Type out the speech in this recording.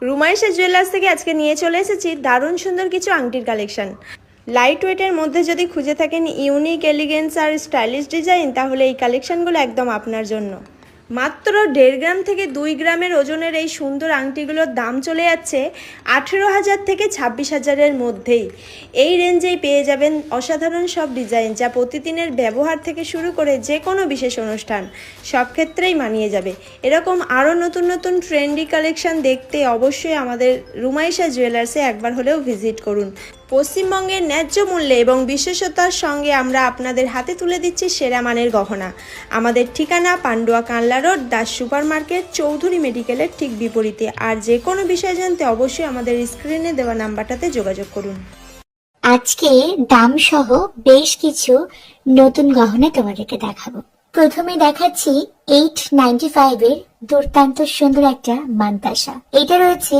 Rumaisha jewellers থেকে আজকে নিয়ে চলে এসেছি দারুণ সুন্দর কিছু আংটির কালেকশন। লাইট ওয়েটের মধ্যে যদি খুঁজে থাকেন ইউনিক, এলিগেন্স আর স্টাইলিশ ডিজাইন, তাহলে এই কালেকশনগুলো একদম আপনার জন্য। মাত্র 1.5 গ্রাম থেকে 2 গ্রামের ওজনের এই সুন্দর আংটিগুলোর দাম চলে যাচ্ছে 18,000 থেকে 26,000-এর মধ্যেই। এই রেঞ্জেই পেয়ে যাবেন অসাধারণ সব ডিজাইন, যা প্রতিদিনের ব্যবহার থেকে শুরু করে যে কোনো বিশেষ অনুষ্ঠান সব ক্ষেত্রেই মানিয়ে যাবে। এরকম আরও নতুন নতুন ট্রেন্ডি কালেকশন দেখতে অবশ্যই আমাদের রুমাইশা জুয়েলার্সে একবার হলেও ভিজিট করুন। পশ্চিমবঙ্গের ন্যায্য মূল্যে এবং বিশেষতার সঙ্গে আমরা আপনাদের হাতে তুলে দিচ্ছি সেরা মানের গহনা। আমাদের ঠিকানা Pandua Kanla road, Das super market, Chowdhury মেডিকেলের ঠিক বিপরীতে। আর যে কোনো বিষয় জানতে অবশ্যই আমাদের স্ক্রিনে দেওয়া নাম্বারটাতে যোগাযোগ করুন। আজকে দাম সহ বেশ কিছু নতুন গহনা তোমাদেরকে দেখাবো। প্রথমে দেখাচ্ছি 895 এর দুর্দান্ত সুন্দর একটা মান্তাসা। এটা রয়েছে